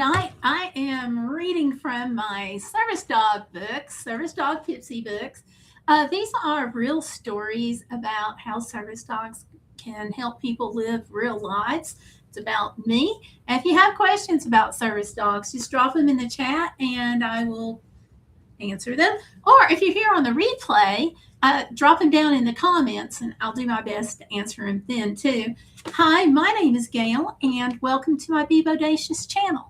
tonight I am reading from my Service Dog books, Service Dog Pipsie books. These are real stories about how service dogs can help people live real lives. It's about me. And if you have questions about service dogs, just drop them in the chat and I will answer them. Or if you're here on the replay, drop them down in the comments and I'll do my best to answer them then too. Hi, my name is Gayle and welcome to my Be Bodacious channel.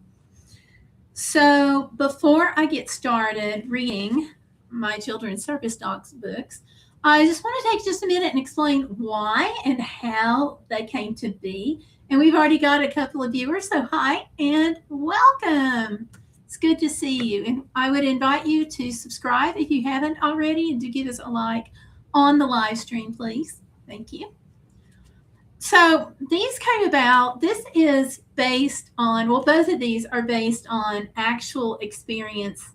So before I get started reading my children's service dogs books, I just want to take just a minute and explain why and how they came to be. And we've already got a couple of viewers, so hi and welcome. It's good to see you. And I would invite you to subscribe if you haven't already and to give us a like on the live stream, please. Thank you. So these came about, this is based on, well, both of these are based on actual experience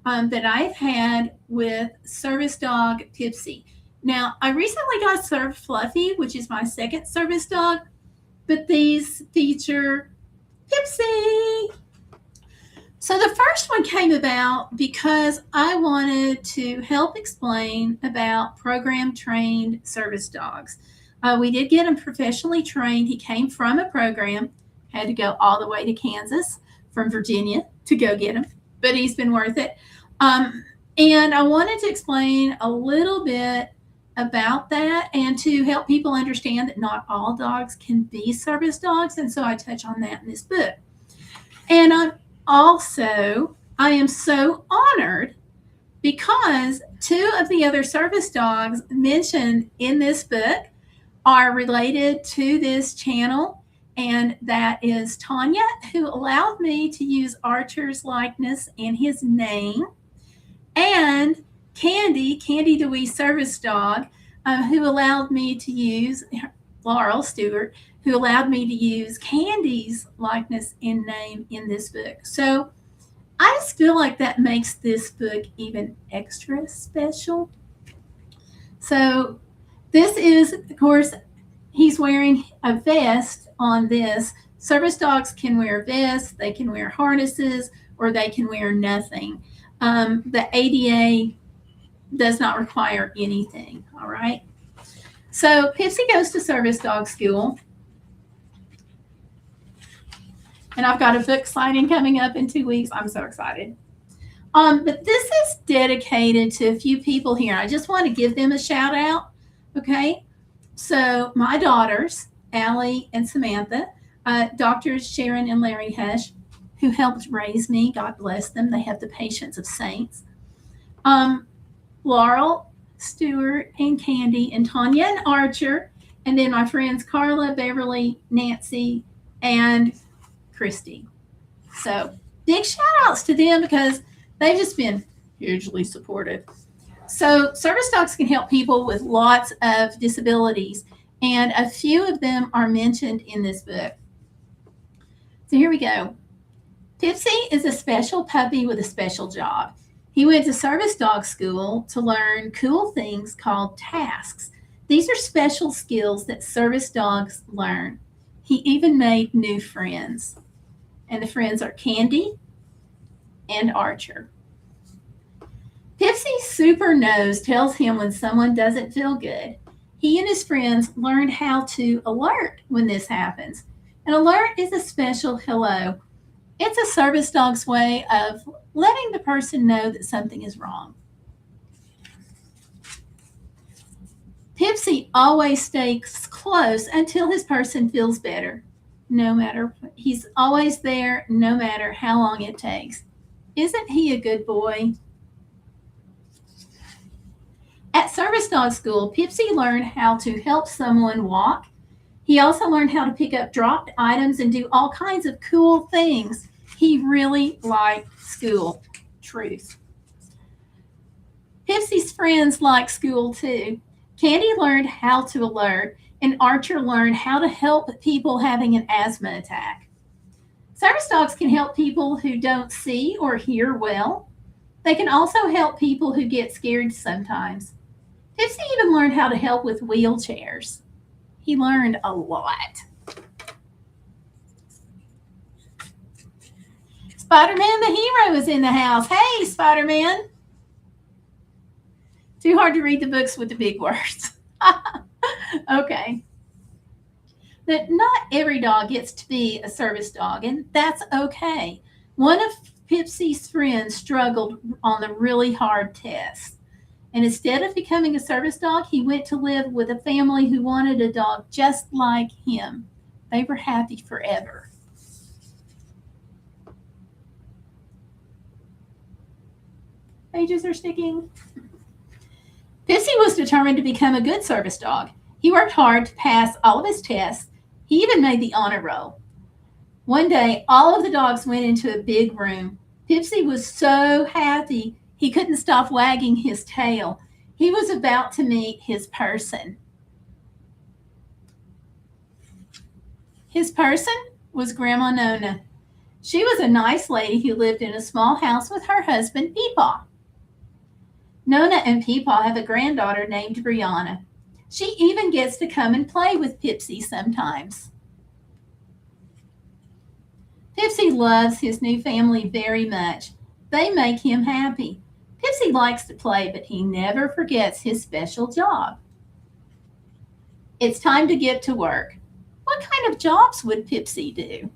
that I've had with Service Dog Pipsie. Now, I recently got Serve Fluffy, which is my second service dog, but these feature Pipsie. So the first one came about because I wanted to help explain about program-trained service dogs. We did get him professionally trained. He came from a program, had to go all the way to Kansas from Virginia to go get him, but he's been worth it. And I wanted to explain a little bit about that and to help people understand that not all dogs can be service dogs. And so I touch on that in this book. And I am so honored because two of the other service dogs mentioned in this book are related to this channel, and that is Tanya, who allowed me to use Archer's likeness and his name, and Candy DeWee service dog, who allowed me to use, Laurel Stewart, who allowed me to use Candy's likeness and name in this book. So I just feel like that makes this book even extra special. So this is, of course, he's wearing a vest on this. Service dogs can wear vests, they can wear harnesses, or they can wear nothing. The ADA does not require anything, all right? So Pipsie goes to service dog school. And I've got a book signing coming up in 2 weeks. I'm so excited. But this is dedicated to a few people here. I just want to give them a shout out. Okay, so my daughters, Allie and Samantha, doctors Sharon and Larry Hush, who helped raise me. God bless them. They have the patience of saints. Laurel, Stewart, and Candy, and Tanya and Archer, and then my friends Carla, Beverly, Nancy, and Christy. So big shout outs to them because they've just been hugely supportive. So service dogs can help people with lots of disabilities, and a few of them are mentioned in this book. So here we go. Pipsie is a special puppy with a special job. He went to service dog school to learn cool things called tasks. These are special skills that service dogs learn. He even made new friends, and the friends are Candy and Archer. Pipsie's super nose tells him when someone doesn't feel good. He and his friends learned how to alert when this happens. An alert is a special hello. It's a service dog's way of letting the person know that something is wrong. Pipsie always stays close until his person feels better. He's always there no matter how long it takes. Isn't he a good boy? At service dog school, Pipsie learned how to help someone walk. He also learned how to pick up dropped items and do all kinds of cool things. He really liked school. Truth. Pipsie's friends like school too. Candy learned how to alert, and Archer learned how to help people having an asthma attack. Service dogs can help people who don't see or hear well. They can also help people who get scared sometimes. Pipsie even learned how to help with wheelchairs. He learned a lot. Spider-Man the hero is in the house. Hey, Spider-Man. Too hard to read the books with the big words. Okay. That not every dog gets to be a service dog, and that's okay. One of Pipsy's friends struggled on the really hard test. And instead of becoming a service dog, he went to live with a family who wanted a dog just like him. They were happy forever. Pages are sticking. Pipsy was determined to become a good service dog. He worked hard to pass all of his tests. He even made the honor roll. One day, all of the dogs went into a big room. Pipsy was so happy he couldn't stop wagging his tail. He was about to meet his person. His person was Grandma Nona. She was a nice lady who lived in a small house with her husband, Peepaw. Nona and Peepaw have a granddaughter named Brianna. She even gets to come and play with Pipsy sometimes. Pipsy loves his new family very much. They make him happy. Pipsy likes to play, but he never forgets his special job. It's time to get to work. What kind of jobs would Pipsy do?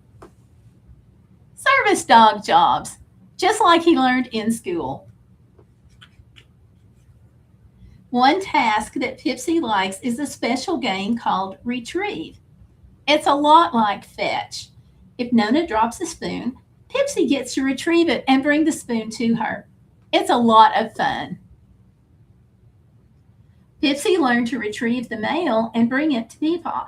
Service dog jobs, just like he learned in school. One task that Pipsy likes is a special game called Retrieve. It's a lot like fetch. If Nona drops a spoon, Pipsy gets to retrieve it and bring the spoon to her. It's a lot of fun. Pipsy learned to retrieve the mail and bring it to Peepaw.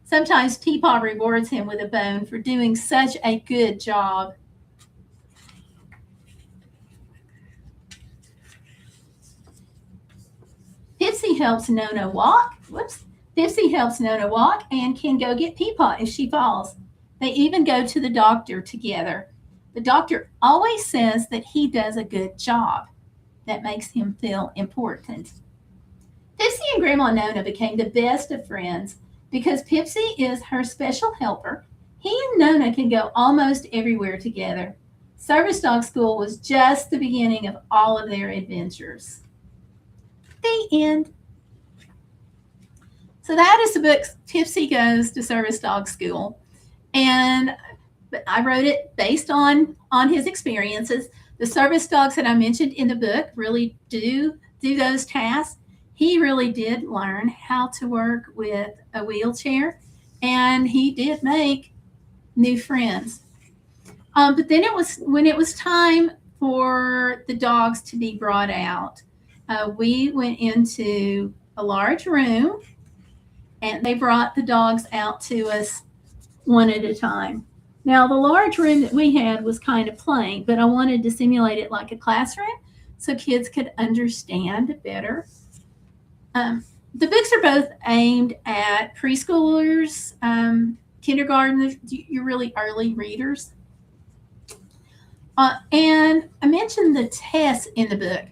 Sometimes Peepaw rewards him with a bone for doing such a good job. Pipsy helps Nona walk. Pipsy helps Nona walk and can go get Peepaw if she falls. They even go to the doctor together. The doctor always says that he does a good job. That makes him feel important. Pipsy and Grandma Nona became the best of friends because Pipsy is her special helper. He and Nona can go almost everywhere together. Service Dog School was just the beginning of all of their adventures. The end. So that is the book, Pipsy Goes to Service Dog School. And I wrote it based on his experiences. The service dogs that I mentioned in the book really do those tasks. He really did learn how to work with a wheelchair, and he did make new friends. But then when it was time for the dogs to be brought out, we went into a large room, and they brought the dogs out to us one at a time. Now, the large room that we had was kind of plain, but I wanted to simulate it like a classroom so kids could understand better. The books are both aimed at preschoolers, kindergarten, you're really early readers. And I mentioned the tests in the book.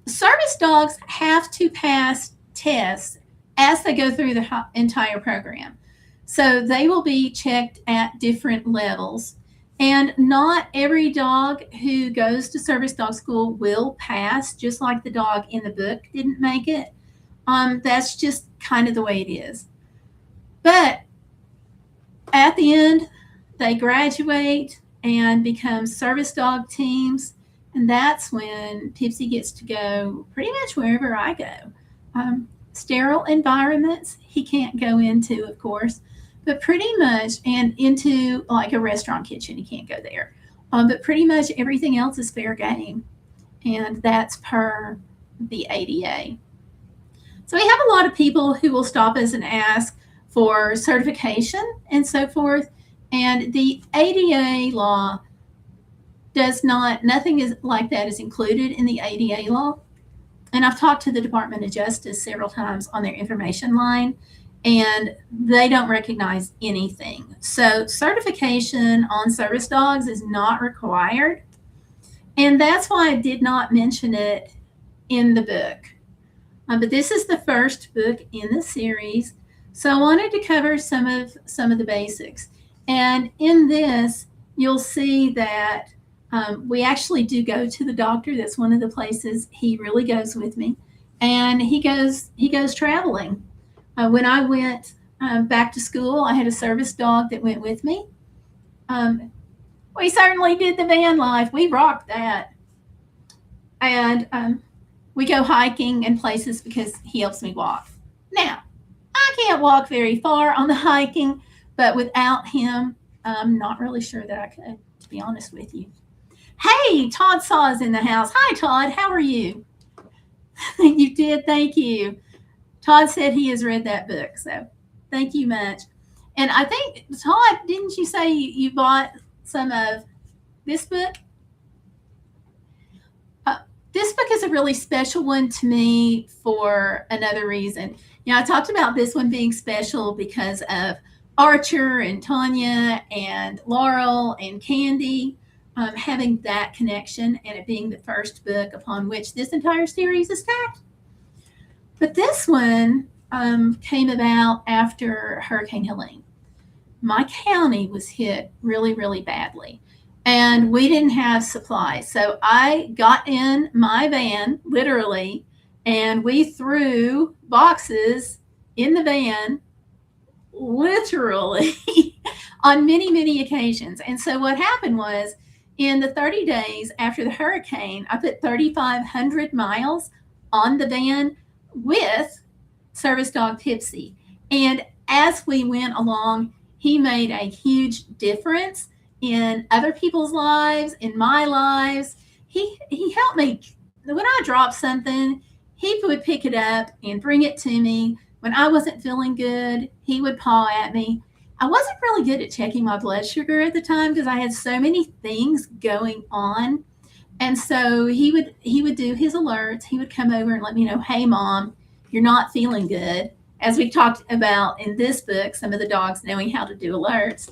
Service dogs have to pass tests as they go through the entire program. So they will be checked at different levels. And not every dog who goes to Service Dog School will pass, just like the dog in the book didn't make it. That's just kind of the way it is. But at the end, they graduate and become service dog teams. And that's when Pipsy gets to go pretty much wherever I go. Sterile environments he can't go into, of course, but pretty much, and into like a restaurant kitchen, he can't go there. But pretty much everything else is fair game. And that's per the ADA. So we have a lot of people who will stop us and ask for certification and so forth. And the ADA law does not, nothing is like that is included in the ADA law. And I've talked to the Department of Justice several times on their information line, and they don't recognize anything. So certification on service dogs is not required. And that's why I did not mention it in the book. But this is the first book in the series. So I wanted to cover some of the basics. And in this, you'll see that we actually do go to the doctor. That's one of the places he really goes with me, and he goes traveling. When I went back to school, I had a service dog that went with me. Um, we certainly did the van life. We rocked that, and we go hiking and places because he helps me walk. Now, I can't walk very far on the hiking, but without him, I'm not really sure that I could, to be honest with you. Hey, Todd Saw's in the house. Hi, Todd. How are you? You did. Thank you. Todd said he has read that book, so thank you much. And I think, Todd, didn't you say you bought some of this book? This book is a really special one to me for another reason. I talked about this one being special because of Archer and Tanya and Laurel and Candy, having that connection and it being the first book upon which this entire series is stacked. But this one came about after Hurricane Helene. My county was hit really, really badly, and we didn't have supplies. So I got in my van, literally, and we threw boxes in the van, literally, on many, many occasions. And so what happened was, in the 30 days after the hurricane, I put 3,500 miles on the van with Service Dog Pipsie. And as we went along, he made a huge difference in other people's lives, in my lives. He helped me. When I dropped something, he would pick it up and bring it to me. When I wasn't feeling good, he would paw at me. I wasn't really good at checking my blood sugar at the time because I had so many things going on. And so he would do his alerts. He would come over and let me know, hey, Mom, you're not feeling good. As we talked about in this book, some of the dogs knowing how to do alerts.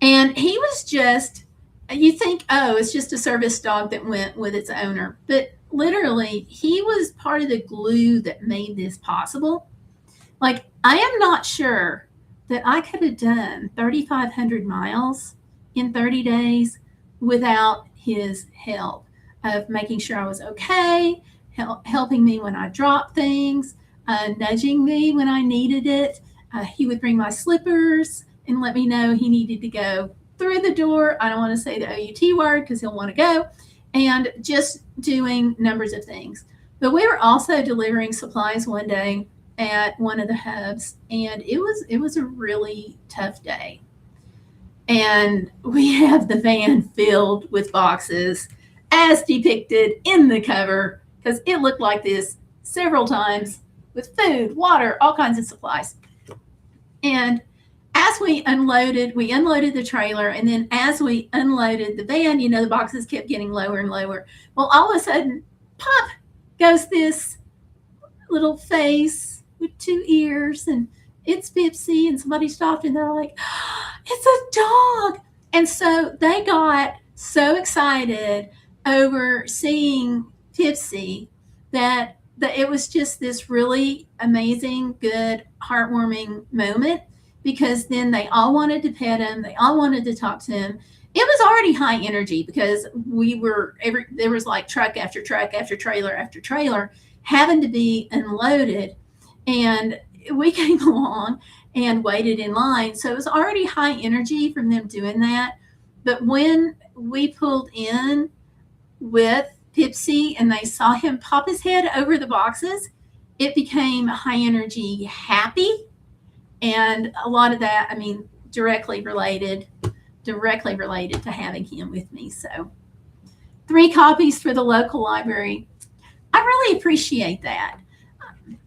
And he was just, you think, oh, it's just a service dog that went with its owner. But literally, he was part of the glue that made this possible. Like, I am not sure that I could have done 3,500 miles in 30 days without his help of making sure I was okay, helping me when I dropped things, nudging me when I needed it. He would bring my slippers and let me know he needed to go through the door. I don't want to say the OUT word because he'll want to go. And just doing numbers of things. But we were also delivering supplies one day at one of the hubs, and it was a really tough day. And we have the van filled with boxes as depicted in the cover, because it looked like this several times, with food, water, all kinds of supplies. And as we unloaded the trailer, and then as we unloaded the van, the boxes kept getting lower and lower. Well, all of a sudden, pop goes this little face with two ears, and it's Pipsie, and somebody stopped and they're like, oh, it's a dog. And so they got so excited over seeing Pipsie that it was just this really amazing, good, heartwarming moment, because then they all wanted to pet him. They all wanted to talk to him. It was already high energy because there was like truck after truck after trailer having to be unloaded. And we came along and waited in line. So it was already high energy from them doing that. But when we pulled in with Pipsie and they saw him pop his head over the boxes, it became high energy happy. And a lot of that, directly related to having him with me. So 3 copies for the local library. I really appreciate that.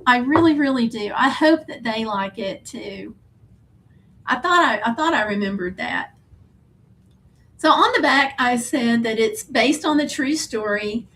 I really, really do. I hope that they like it too. I thought I remembered that. So on the back, I said that it's based on the true story.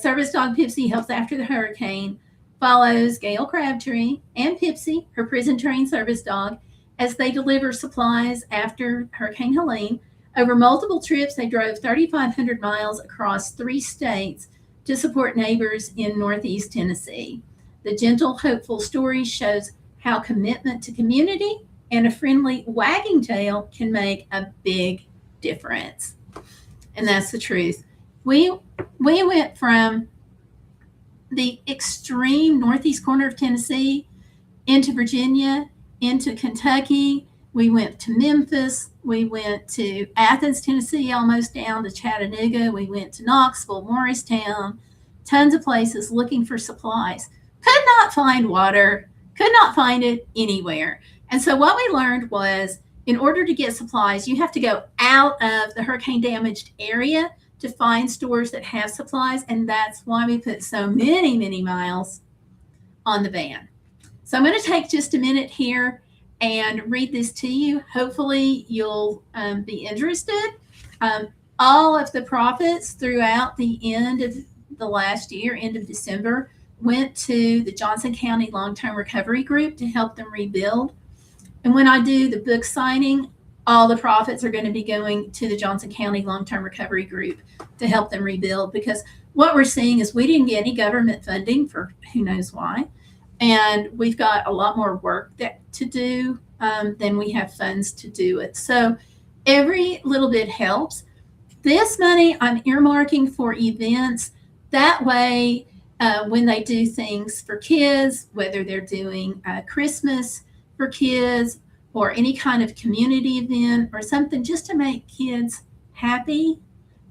Service Dog Pipsie helps after the hurricane, follows Gayle Crabtree and Pipsie, her prison-trained service dog, as they deliver supplies after Hurricane Helene. Over multiple trips, they drove 3,500 miles across 3 states to support neighbors in Northeast Tennessee. The gentle, hopeful story shows how commitment to community and a friendly wagging tail can make a big difference. And that's the truth. We went from the extreme northeast corner of Tennessee into Virginia, into Kentucky. We went to Memphis. We went to Athens, Tennessee, almost down to Chattanooga. We went to Knoxville, Morristown, tons of places looking for supplies. Could not find water, could not find it anywhere. And so what we learned was, in order to get supplies, you have to go out of the hurricane damaged area to find stores that have supplies. And that's why we put so many, many miles on the van. So I'm going to take just a minute here and read this to you. Hopefully you'll be interested. All of the profits throughout the end of the last year, end of December, went to the Johnson County Long-Term Recovery Group to help them rebuild. And when I do the book signing, all the profits are going to be going to the Johnson County Long-Term Recovery Group to help them rebuild, because what we're seeing is we didn't get any government funding for who knows why. And we've got a lot more work to do than we have funds to do it. So every little bit helps. This money I'm earmarking for events. That way, when they do things for kids, whether they're doing Christmas for kids or any kind of community event or something just to make kids happy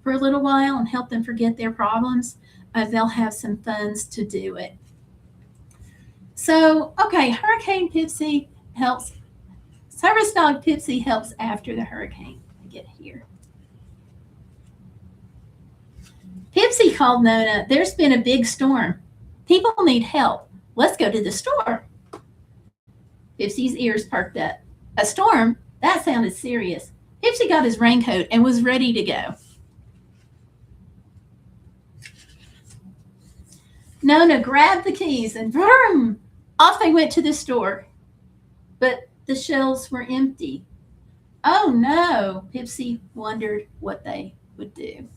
for a little while and help them forget their problems, they'll have some funds to do it. So, okay, Hurricane Pipsie helps. Service Dog Pipsie helps after the hurricane. I get here. Pipsie called Nona. There's been a big storm. People need help. Let's go to the store. Pipsie's ears perked up. A storm? That sounded serious. Pipsie got his raincoat and was ready to go. Nona grabbed the keys and vroom, off they went to the store. But the shelves were empty. Oh no, Pipsie wondered what they would do.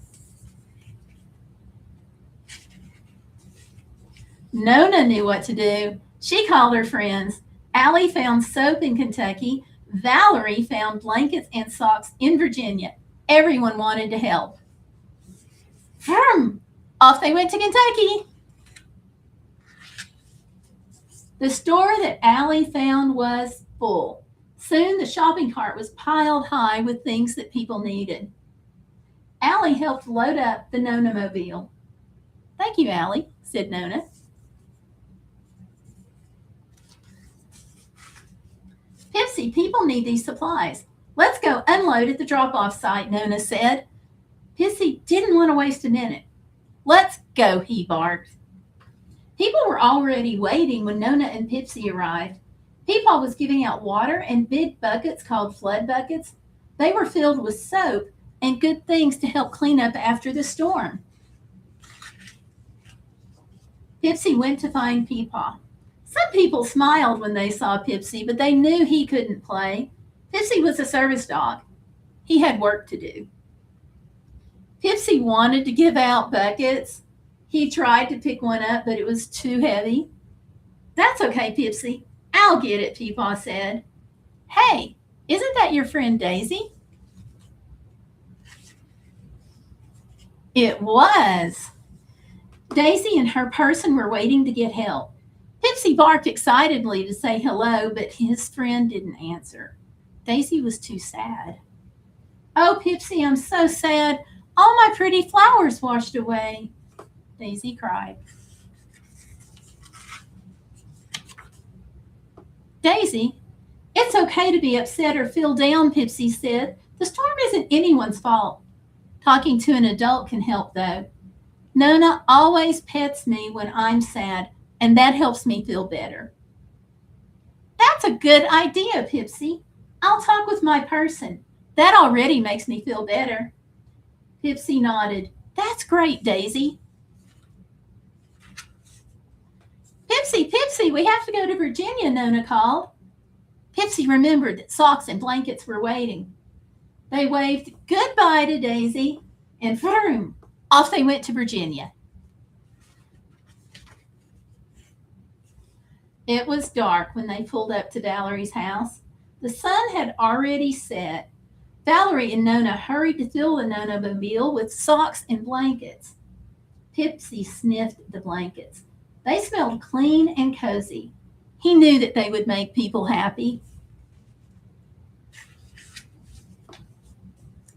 Nona knew what to do. She called her friends. Allie found soap in Kentucky. Valerie found blankets and socks in Virginia. Everyone wanted to help. Vroom, off they went to Kentucky. The store that Allie found was full. Soon the shopping cart was piled high with things that people needed. Allie helped load up the Nona mobile. Thank you, Allie, said Nona. Pipsie, people need these supplies. Let's go unload at the drop-off site, Nona said. Pipsie didn't want to waste a minute. Let's go, he barked. People were already waiting when Nona and Pipsie arrived. Peepaw was giving out water and big buckets called flood buckets. They were filled with soap and good things to help clean up after the storm. Pipsie went to find Peepaw. Some people smiled when they saw Pipsie, but they knew he couldn't play. Pipsie was a service dog. He had work to do. Pipsie wanted to give out buckets. He tried to pick one up, but it was too heavy. That's okay, Pipsie. I'll get it, Peepaw said. Hey, isn't that your friend Daisy? It was. Daisy and her person were waiting to get help. Pipsie barked excitedly to say hello, but his friend didn't answer. Daisy was too sad. Oh, Pipsie, I'm so sad. All my pretty flowers washed away, Daisy cried. Daisy, it's okay to be upset or feel down, Pipsie said. The storm isn't anyone's fault. Talking to an adult can help, though. Nona always pets me when I'm sad, and that helps me feel better. That's a good idea, Pipsie. I'll talk with my person. That already makes me feel better. Pipsie nodded. That's great, Daisy. Pipsie, Pipsie, we have to go to Virginia, Nona called. Pipsie remembered that socks and blankets were waiting. They waved goodbye to Daisy, and vroom, off they went to Virginia. It was dark when they pulled up to Valerie's house. The sun had already set. Valerie and Nona hurried to fill the Nona-mobile with socks and blankets. Pipsy sniffed the blankets. They smelled clean and cozy. He knew that they would make people happy.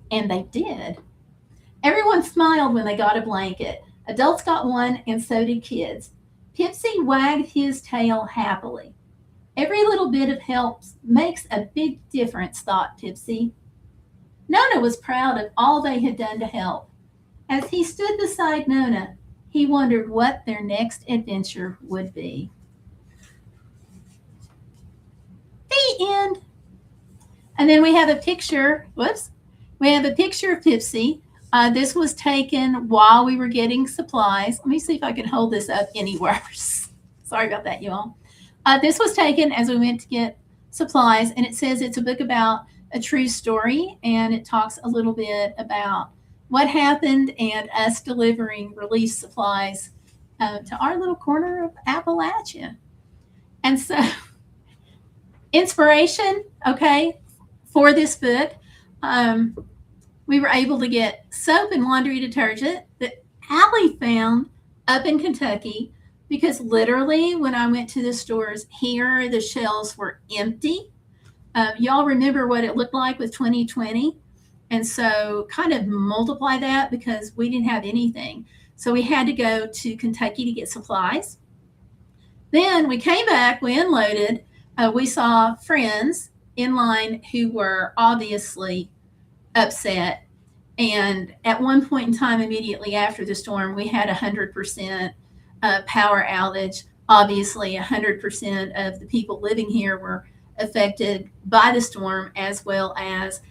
And they did. Everyone smiled when they got a blanket. Adults got one, and so did kids. Pipsy wagged his tail happily. Every little bit of help makes a big difference, thought Pipsy. Nona was proud of all they had done to help. As he stood beside Nona, he wondered what their next adventure would be. The end. And then we have a picture. We have a picture of Pipsy. This was taken while we were getting supplies. Let me see if I can hold this up any worse. Sorry about that, you all. This was taken as we went to get supplies, and it says it's a book about a true story, and it talks a little bit about what happened and us delivering relief supplies to our little corner of Appalachia. And so, inspiration, okay, for this book. We were able to get soap and laundry detergent that Allie found up in Kentucky, because literally when I went to the stores here, the shelves were empty. Y'all remember what it looked like with 2020? And so kind of multiply that, because we didn't have anything. So we had to go to Kentucky to get supplies. Then we came back, we unloaded. We saw friends in line who were obviously upset. And at one point in time, immediately after the storm, we had 100% power outage. Obviously, 100% of the people living here were affected by the storm, as well as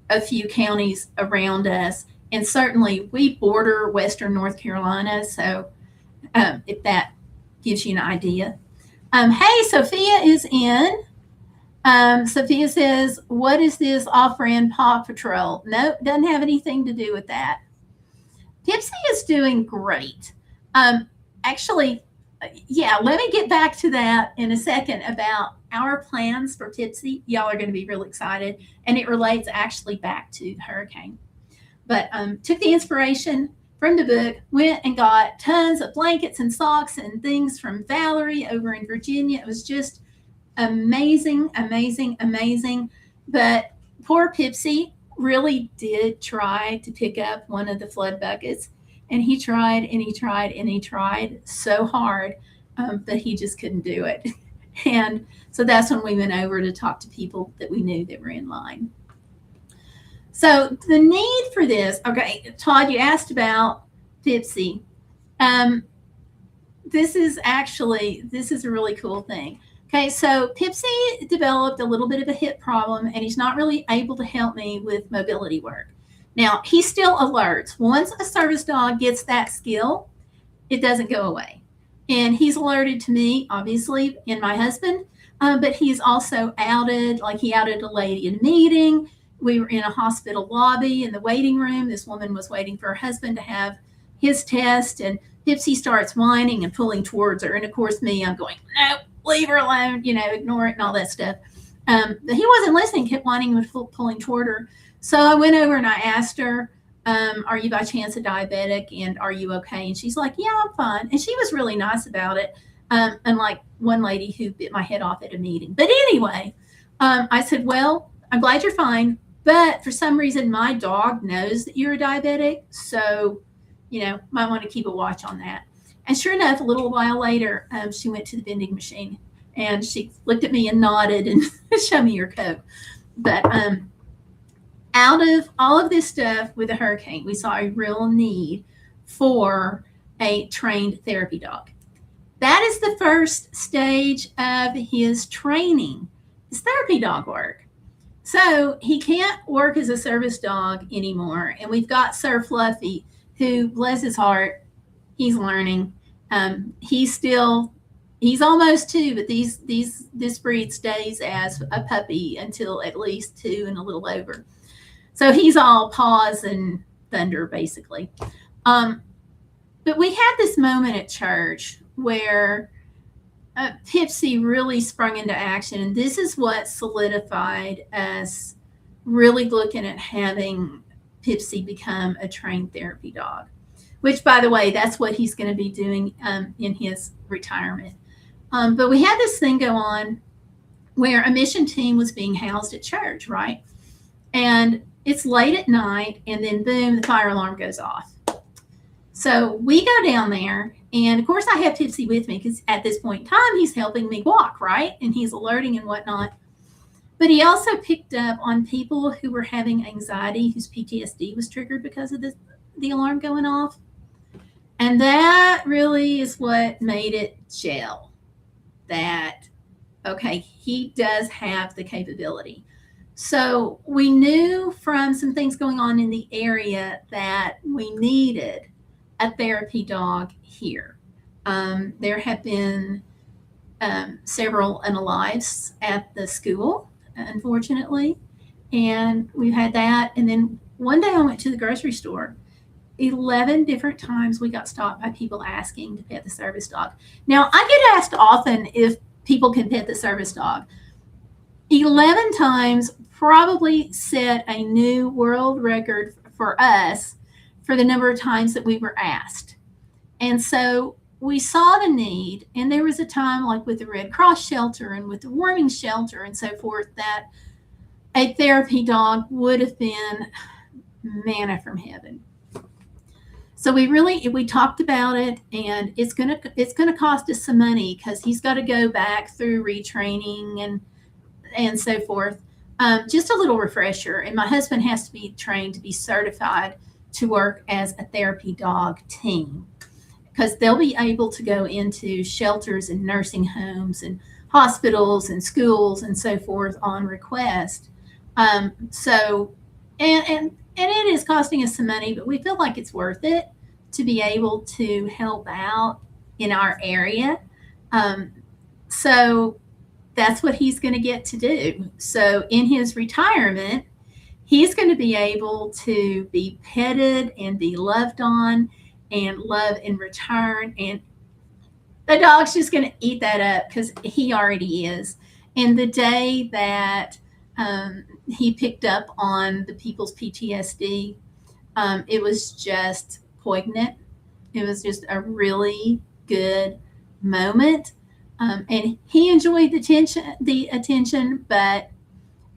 a few counties around us. And certainly we border Western North Carolina. So if that gives you an idea. Hey, Sophia is in. Sophia says, what is this off-brand Paw Patrol? No, doesn't have anything to do with that. Pipsy is doing great. Actually, yeah, let me get back to that in a second about our plans for Pipsy. Y'all are going to be really excited. And it relates actually back to the hurricane. But took the inspiration from the book, went and got tons of blankets and socks and things from Valerie over in Virginia. It was just amazing, amazing, amazing. But poor Pipsy really did try to pick up one of the flood buckets, and he tried and he tried and he tried so hard, but he just couldn't do it. And so that's when we went over to talk to people that we knew that were in line. So the need for this, okay, Todd, you asked about Pipsy. This is a really cool thing. Okay, so Pipsy developed a little bit of a hip problem, and he's not really able to help me with mobility work. Now, he still alerts. Once a service dog gets that skill, it doesn't go away. And he's alerted to me, obviously, and my husband, but he's also outed, like he outed a lady in a meeting. We were in a hospital lobby in the waiting room. This woman was waiting for her husband to have his test, and Pipsy starts whining and pulling towards her. And of course, me, I'm going, no, leave her alone, ignore it and all that stuff. But he wasn't listening, kept whining and pulling toward her. So I went over and I asked her, are you by chance a diabetic, and are you okay? And she's like, yeah, I'm fine. And she was really nice about it, unlike one lady who bit my head off at a meeting. But anyway, I said, well, I'm glad you're fine, but for some reason my dog knows that you're a diabetic, so might want to keep a watch on that. And sure enough, a little while later, she went to the vending machine and she looked at me and nodded and showed me her Coke. But out of all of this stuff with the hurricane, we saw a real need for a trained therapy dog. That is the first stage of his training, his therapy dog work. So he can't work as a service dog anymore. And we've got Sir Fluffy, who, bless his heart, he's learning. He's almost 2, but this breed stays as a puppy until at least 2 and a little over. So he's all paws and thunder, basically. But we had this moment at church where Pipsie really sprung into action, and this is what solidified us really looking at having Pipsie become a trained therapy dog, which, by the way, that's what he's going to be doing in his retirement. But we had this thing go on where a mission team was being housed at church, right? And it's late at night, and then boom, the fire alarm goes off. So we go down there, and of course I have Pipsie with me because at this point in time, he's helping me walk, right? And he's alerting and whatnot. But he also picked up on people who were having anxiety, whose PTSD was triggered because of the alarm going off. And that really is what made it gel. That, okay, he does have the capability. So we knew from some things going on in the area that we needed a therapy dog here. There have been several unalives at the school, unfortunately, and we've had that. And then one day I went to the grocery store. 11 different times we got stopped by people asking to pet the service dog. Now, I get asked often if people can pet the service dog. 11 times probably set a new world record for us for the number of times that we were asked. And so we saw the need, and there was a time like with the Red Cross shelter and with the warming shelter and so forth that a therapy dog would have been manna from heaven. So we talked about it, and it's gonna cost us some money because he's got to go back through retraining and so forth. Just a little refresher, and my husband has to be trained to be certified to work as a therapy dog team because they'll be able to go into shelters and nursing homes and hospitals and schools and so forth on request. So it is costing us some money, but we feel like it's worth it to be able to help out in our area. So that's what he's going to get to do. So in his retirement, he's going to be able to be petted and be loved on and love in return. And the dog's just going to eat that up because he already is. And the day that he picked up on the people's PTSD, it was just poignant. It was just a really good moment. And he enjoyed the attention, but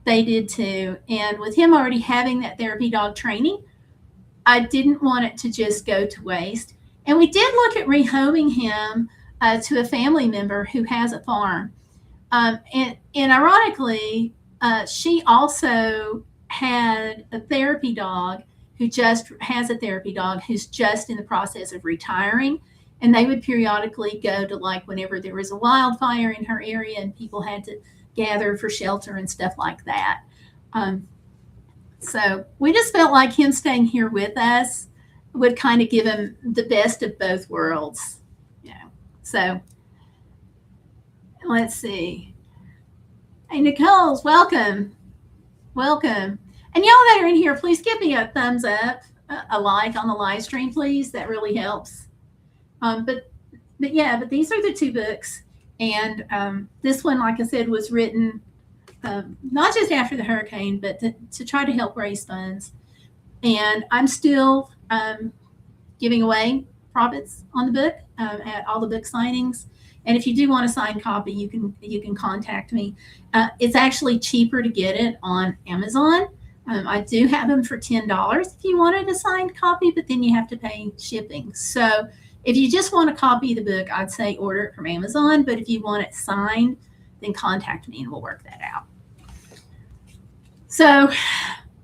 they did too. And with him already having that therapy dog training, I didn't want it to just go to waste. And we did look at rehoming him to a family member who has a farm. And ironically, she also had a therapy dog who's just in the process of retiring. And they would periodically go to, like, whenever there was a wildfire in her area and people had to gather for shelter and stuff like that. So we just felt like him staying here with us would kind of give him the best of both worlds. So let's see. Hey, Nicole's welcome. Welcome. And y'all that are in here, please give me a thumbs up, a like on the live stream, please. That really helps. But these are the two books. And this one, like I said, was written not just after the hurricane, but to try to help raise funds. And I'm still giving away profits on the book at all the book signings. And if you do want a signed copy, you can contact me. It's actually cheaper to get it on Amazon. I do have them for $10 if you wanted a signed copy, but then you have to pay shipping. So if you just want a copy of the book, I'd say order it from Amazon. But if you want it signed, then contact me and we'll work that out. So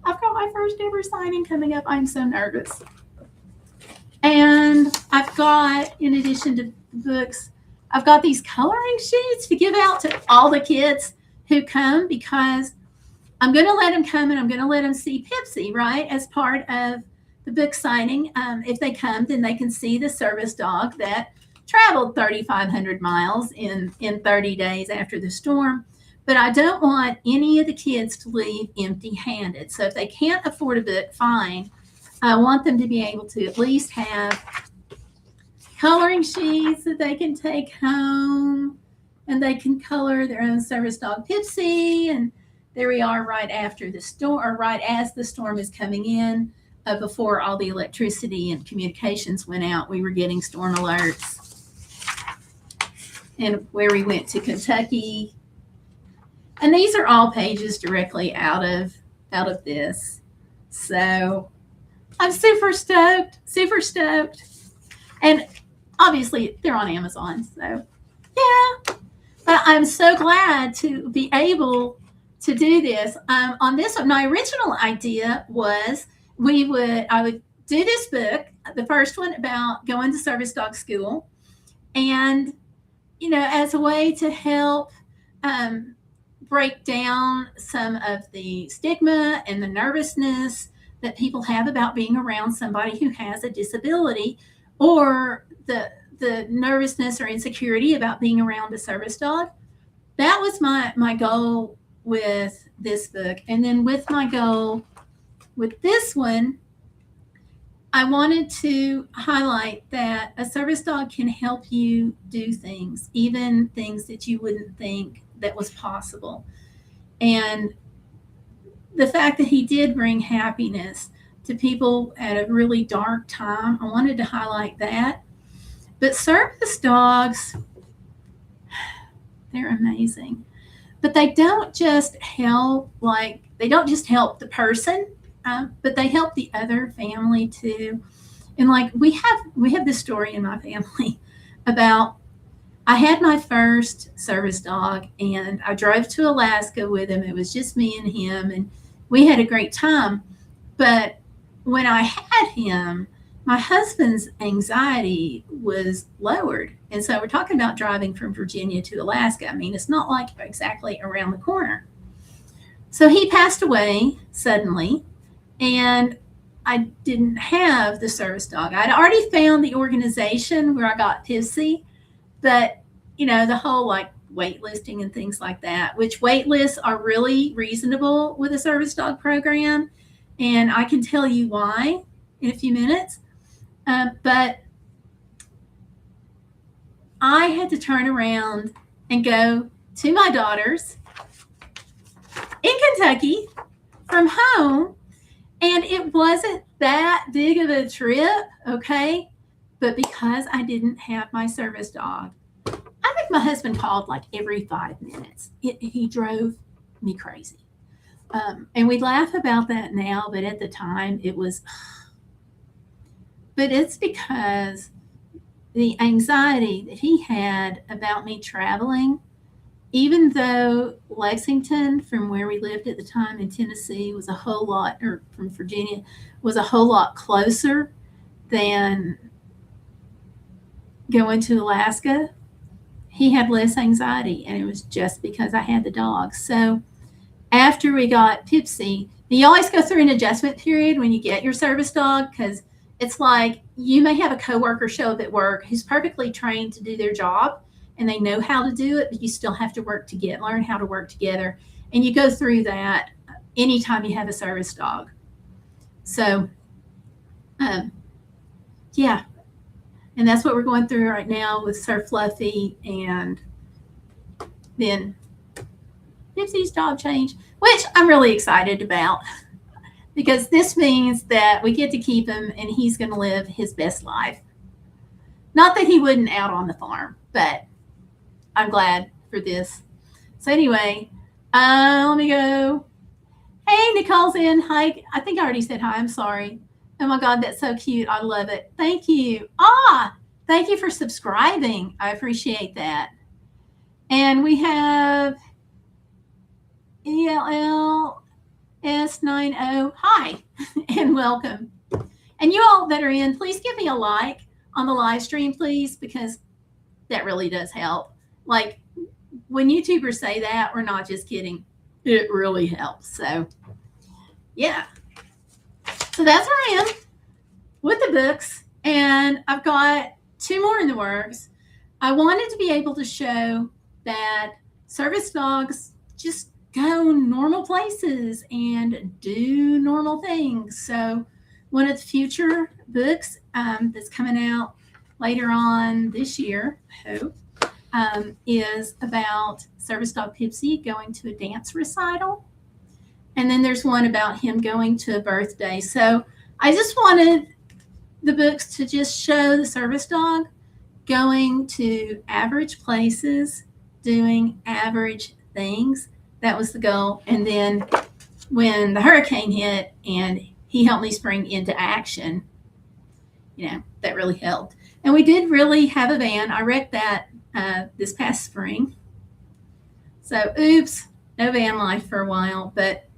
I've got my first ever signing coming up. I'm so nervous. And I've got, in addition to the books, I've got these coloring sheets to give out to all the kids who come, because I'm going to let them come and I'm going to let them see Pipsie, right, as part of the book signing. If they come, then they can see the service dog that traveled 3,500 miles in 30 days after the storm. But I don't want any of the kids to leave empty-handed. So if they can't afford a book, fine. I want them to be able to at least have coloring sheets that they can take home, and they can color their own Service Dog Pipsie. And there we are right after the storm, or right as the storm is coming in. Before all the electricity and communications went out, we were getting storm alerts. And where we went to Kentucky. And these are all pages directly out of this. So I'm super stoked, super stoked. And obviously they're on Amazon. So yeah, but I'm so glad to be able to do this. On this one, my original idea was I would do this book, the first one about going to service dog school, and as a way to help break down some of the stigma and the nervousness that people have about being around somebody who has a disability, or the nervousness or insecurity about being around a service dog. That was my goal with this book. And then with my goal with this one, I wanted to highlight that a service dog can help you do things, even things that you wouldn't think that was possible. And the fact that he did bring happiness to people at a really dark time, I wanted to highlight that. But service dogs, they're amazing. But they don't just help, they don't just help the person, but they help the other family too. And we have this story in my family about, I had my first service dog and I drove to Alaska with him. It was just me and him, and we had a great time. But when I had him, my husband's anxiety was lowered. And so we're talking about driving from Virginia to Alaska. I mean, it's not like exactly around the corner. So he passed away suddenly, and I didn't have the service dog. I'd already found the organization where I got Pipsie, but the whole waitlisting and things like that, which wait lists are really reasonable with a service dog program. And I can tell you why in a few minutes. But I had to turn around and go to my daughter's in Kentucky from home. And it wasn't that big of a trip, okay? But because I didn't have my service dog, I think my husband called every 5 minutes. He drove me crazy. And we laugh about that now, but at the time it was. But it's because the anxiety that he had about me traveling, even though Lexington, from where we lived at the time in Tennessee, was a whole lot, or from Virginia, was a whole lot closer than going to Alaska, he had less anxiety, and it was just because I had the dog. So after we got Pipsie, you always go through an adjustment period when you get your service dog, because it's like you may have a coworker show up at work who's perfectly trained to do their job and they know how to do it, but you still have to learn how to work together. And you go through that anytime you have a service dog. So, yeah. And that's what we're going through right now with Sir Fluffy, and then Pipsie's job change, which I'm really excited about, because this means that we get to keep him and he's going to live his best life. Not that he wouldn't out on the farm, but I'm glad for this. So anyway, let me go. Hey, Nicole's in. Hi. I think I already said hi. I'm sorry. Oh my God, that's so cute. I love it. Thank you. Thank you for subscribing. I appreciate that. And we have ELLS90. Hi, and welcome. And you all that are in, please give me a like on the live stream, please, because that really does help. When YouTubers say that, we're not just kidding. It really helps. So, yeah. So that's where I am with the books, and I've got 2 more in the works. I wanted to be able to show that service dogs just go normal places and do normal things. So one of the future books that's coming out later on this year, I hope, is about Service Dog Pipsie going to a dance recital. And then there's one about him going to a birthday. So I just wanted the books to just show the service dog going to average places, doing average things. That was the goal. And then when the hurricane hit and he helped me spring into action, that really helped. And we did really have a van. I wrecked that this past spring. So, oops, no van life for a while, but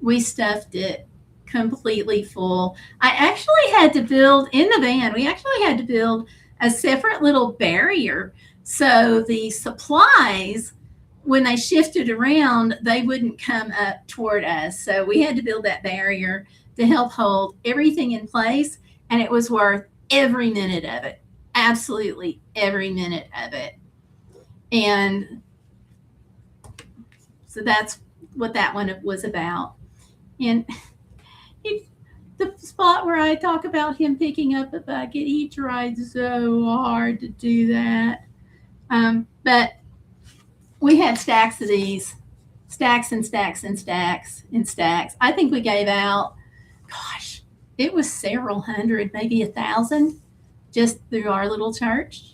we stuffed it completely full. I actually had to build, in the van, we actually had to build a separate little barrier so the supplies, when they shifted around, they wouldn't come up toward us. So we had to build that barrier to help hold everything in place, and it was worth every minute of it. Absolutely every minute of it. And so that's what that one was about. And the spot where I talk about him picking up a bucket, he tried so hard to do that. But we had stacks of these, stacks and stacks and stacks and stacks. I think we gave out, gosh, it was several hundred, maybe 1,000, just through our little church.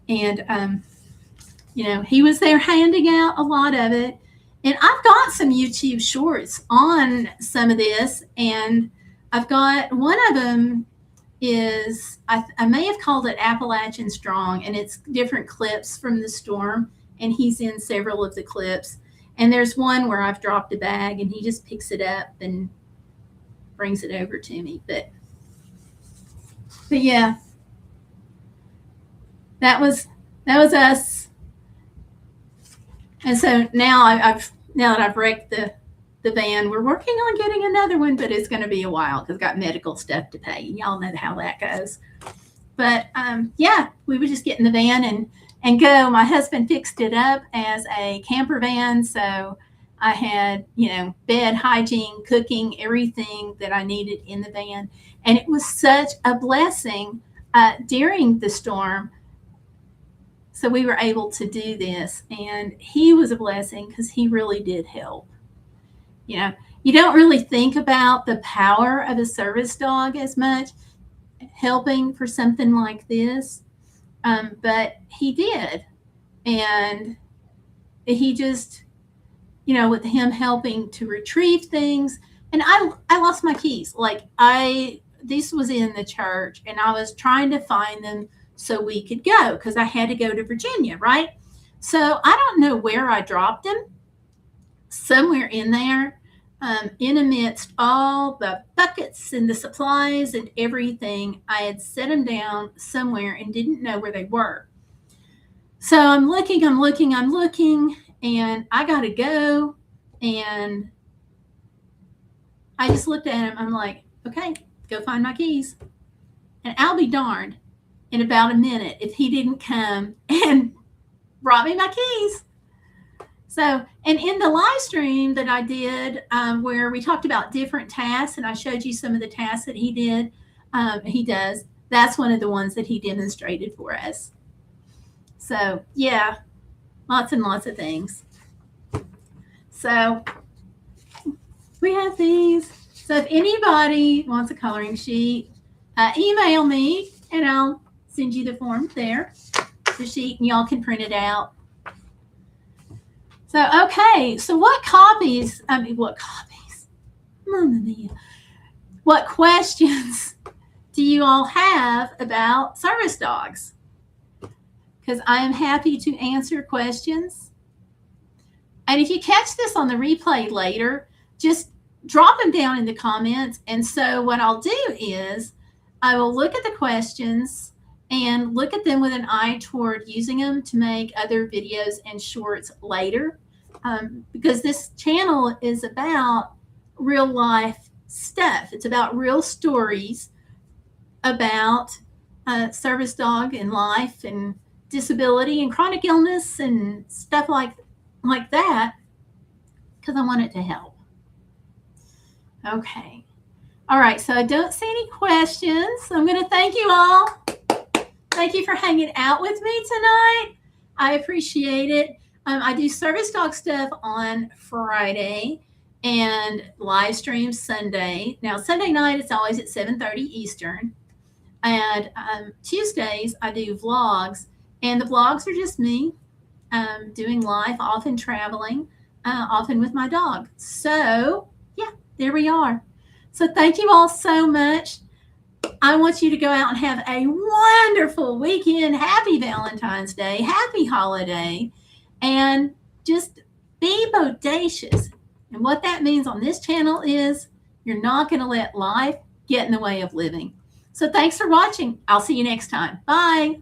And, he was there handing out a lot of it. And I've got some YouTube shorts on some of this, and I've got one of them is, I may have called it Appalachian Strong, and it's different clips from the storm, and he's in several of the clips. And there's one where I've dropped a bag, and he just picks it up and brings it over to me. But yeah, that was us. And so now now that I've wrecked the van, we're working on getting another one, but it's going to be a while because I've got medical stuff to pay. Y'all know how that goes. But yeah, we would just get in the van and go. My husband fixed it up as a camper van, so I had, bed, hygiene, cooking, everything that I needed in the van. And it was such a blessing during the storm. So we were able to do this, and he was a blessing because he really did help. You don't really think about the power of a service dog as much helping for something like this, but he did. And he just, with him helping to retrieve things. And I lost my keys. This was in the church, and I was trying to find them so we could go because I had to go to Virginia, right? So I don't know where I dropped them. Somewhere in there, in amidst all the buckets and the supplies and everything, I had set them down somewhere and didn't know where they were. So I'm looking, and I got to go. And I just looked at him. I'm like, okay, go find my keys. And I'll be darned in about a minute if he didn't come and brought me my keys. So, and in the live stream that I did, where we talked about different tasks, and I showed you some of the tasks that he did, he does, that's one of the ones that he demonstrated for us. So, yeah, lots and lots of things. So, we have these. So, if anybody wants a coloring sheet, email me, and I'll send you the form there, the sheet, and y'all can print it out. So, okay, so what questions do you all have about service dogs? Because I am happy to answer questions. And if you catch this on the replay later, just drop them down in the comments. And so what I'll do is I will look at the questions and look at them with an eye toward using them to make other videos and shorts later. Because this channel is about real life stuff. It's about real stories about service dog and life and disability and chronic illness and stuff like that, because I want it to help. Okay. All right, so I don't see any questions. So I'm going to thank you all. Thank you for hanging out with me tonight. I appreciate it. I do service dog stuff on Friday and live stream Sunday. Now Sunday night it's always at 7:30 Eastern, and Tuesdays I do vlogs, and the vlogs are just me doing life, often traveling, often with my dog. So yeah, there we are. So thank you all so much. I want you to go out and have a wonderful weekend. Happy Valentine's Day. Happy holiday. And just be bodacious. And what that means on this channel is you're not going to let life get in the way of living. So thanks for watching. I'll see you next time. Bye.